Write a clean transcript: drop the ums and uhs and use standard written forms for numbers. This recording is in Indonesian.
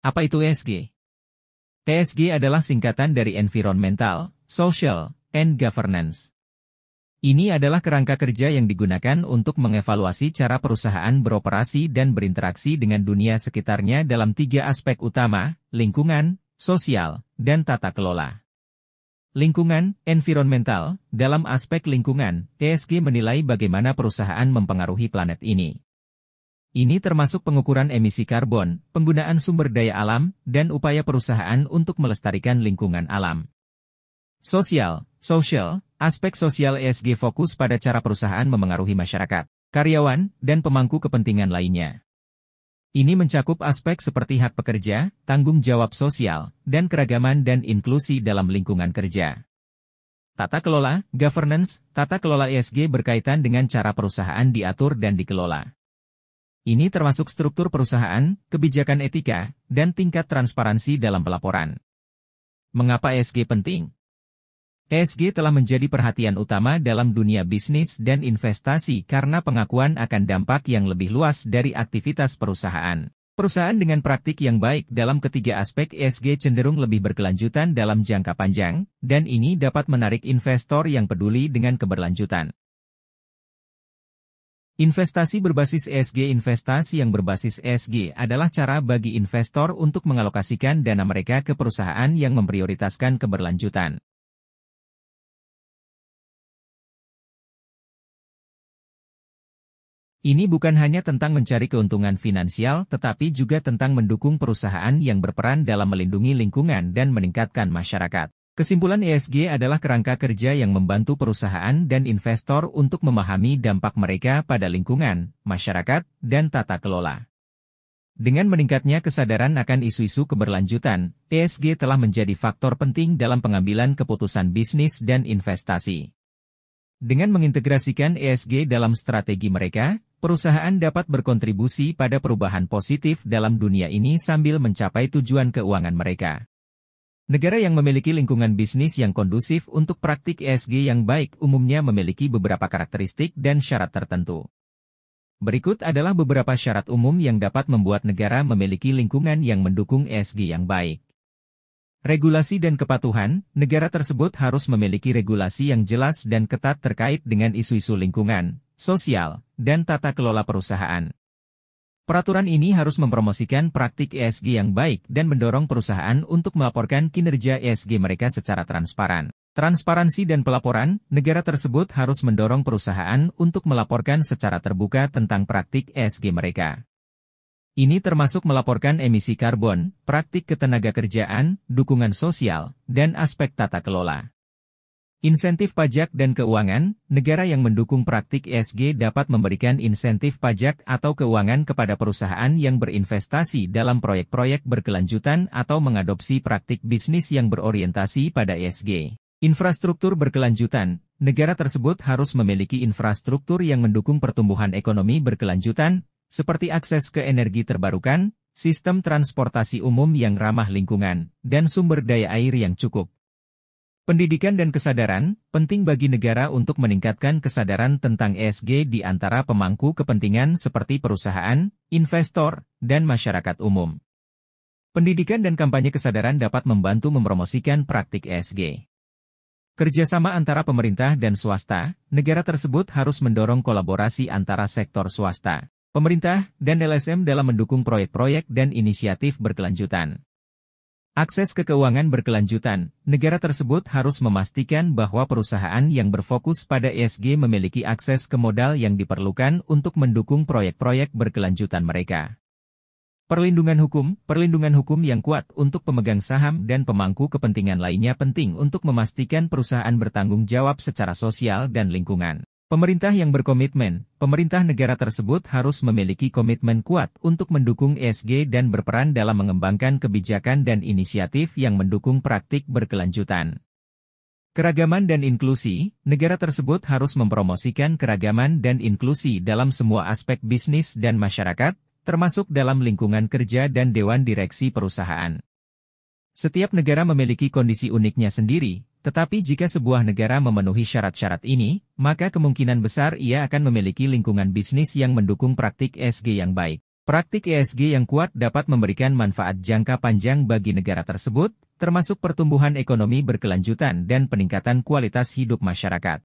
Apa itu ESG? ESG adalah singkatan dari Environmental, Social, and Governance. Ini adalah kerangka kerja yang digunakan untuk mengevaluasi cara perusahaan beroperasi dan berinteraksi dengan dunia sekitarnya dalam 3 aspek utama: lingkungan, sosial, dan tata kelola. Lingkungan, environmental. Dalam aspek lingkungan, ESG menilai bagaimana perusahaan mempengaruhi planet ini. Ini termasuk pengukuran emisi karbon, penggunaan sumber daya alam, dan upaya perusahaan untuk melestarikan lingkungan alam. Sosial, aspek sosial ESG fokus pada cara perusahaan memengaruhi masyarakat, karyawan, dan pemangku kepentingan lainnya. Ini mencakup aspek seperti hak pekerja, tanggung jawab sosial, dan keragaman dan inklusi dalam lingkungan kerja. Tata kelola, governance. Tata kelola ESG berkaitan dengan cara perusahaan diatur dan dikelola. Ini termasuk struktur perusahaan, kebijakan etika, dan tingkat transparansi dalam pelaporan. Mengapa ESG penting? ESG telah menjadi perhatian utama dalam dunia bisnis dan investasi karena pengakuan akan dampak yang lebih luas dari aktivitas perusahaan. Perusahaan dengan praktik yang baik dalam ketiga aspek ESG cenderung lebih berkelanjutan dalam jangka panjang, dan ini dapat menarik investor yang peduli dengan keberlanjutan. Investasi berbasis ESG. Investasi yang berbasis ESG adalah cara bagi investor untuk mengalokasikan dana mereka ke perusahaan yang memprioritaskan keberlanjutan. Ini bukan hanya tentang mencari keuntungan finansial, tetapi juga tentang mendukung perusahaan yang berperan dalam melindungi lingkungan dan meningkatkan masyarakat. Kesimpulan ESG adalah kerangka kerja yang membantu perusahaan dan investor untuk memahami dampak mereka pada lingkungan, masyarakat, dan tata kelola. Dengan meningkatnya kesadaran akan isu-isu keberlanjutan, ESG telah menjadi faktor penting dalam pengambilan keputusan bisnis dan investasi. Dengan mengintegrasikan ESG dalam strategi mereka, perusahaan dapat berkontribusi pada perubahan positif dalam dunia ini sambil mencapai tujuan keuangan mereka. Negara yang memiliki lingkungan bisnis yang kondusif untuk praktik ESG yang baik umumnya memiliki beberapa karakteristik dan syarat tertentu. Berikut adalah beberapa syarat umum yang dapat membuat negara memiliki lingkungan yang mendukung ESG yang baik. Regulasi dan kepatuhan. Negara tersebut harus memiliki regulasi yang jelas dan ketat terkait dengan isu-isu lingkungan, sosial, dan tata kelola perusahaan. Peraturan ini harus mempromosikan praktik ESG yang baik dan mendorong perusahaan untuk melaporkan kinerja ESG mereka secara transparan. Transparansi dan pelaporan. Negara tersebut harus mendorong perusahaan untuk melaporkan secara terbuka tentang praktik ESG mereka. Ini termasuk melaporkan emisi karbon, praktik ketenagakerjaan, dukungan sosial, dan aspek tata kelola. Insentif pajak dan keuangan. Negara yang mendukung praktik ESG dapat memberikan insentif pajak atau keuangan kepada perusahaan yang berinvestasi dalam proyek-proyek berkelanjutan atau mengadopsi praktik bisnis yang berorientasi pada ESG. Infrastruktur berkelanjutan. Negara tersebut harus memiliki infrastruktur yang mendukung pertumbuhan ekonomi berkelanjutan, seperti akses ke energi terbarukan, sistem transportasi umum yang ramah lingkungan, dan sumber daya air yang cukup. Pendidikan dan kesadaran. Penting bagi negara untuk meningkatkan kesadaran tentang ESG di antara pemangku kepentingan seperti perusahaan, investor, dan masyarakat umum. Pendidikan dan kampanye kesadaran dapat membantu mempromosikan praktik ESG. Kerjasama antara pemerintah dan swasta. Negara tersebut harus mendorong kolaborasi antara sektor swasta, pemerintah, dan LSM dalam mendukung proyek-proyek dan inisiatif berkelanjutan. Akses ke keuangan berkelanjutan. Negara tersebut harus memastikan bahwa perusahaan yang berfokus pada ESG memiliki akses ke modal yang diperlukan untuk mendukung proyek-proyek berkelanjutan mereka. Perlindungan hukum yang kuat untuk pemegang saham dan pemangku kepentingan lainnya penting untuk memastikan perusahaan bertanggung jawab secara sosial dan lingkungan. Pemerintah yang berkomitmen. Pemerintah negara tersebut harus memiliki komitmen kuat untuk mendukung ESG dan berperan dalam mengembangkan kebijakan dan inisiatif yang mendukung praktik berkelanjutan. Keragaman dan inklusi. Negara tersebut harus mempromosikan keragaman dan inklusi dalam semua aspek bisnis dan masyarakat, termasuk dalam lingkungan kerja dan dewan direksi perusahaan. Setiap negara memiliki kondisi uniknya sendiri, tetapi jika sebuah negara memenuhi syarat-syarat ini, maka kemungkinan besar ia akan memiliki lingkungan bisnis yang mendukung praktik ESG yang baik. Praktik ESG yang kuat dapat memberikan manfaat jangka panjang bagi negara tersebut, termasuk pertumbuhan ekonomi berkelanjutan dan peningkatan kualitas hidup masyarakat.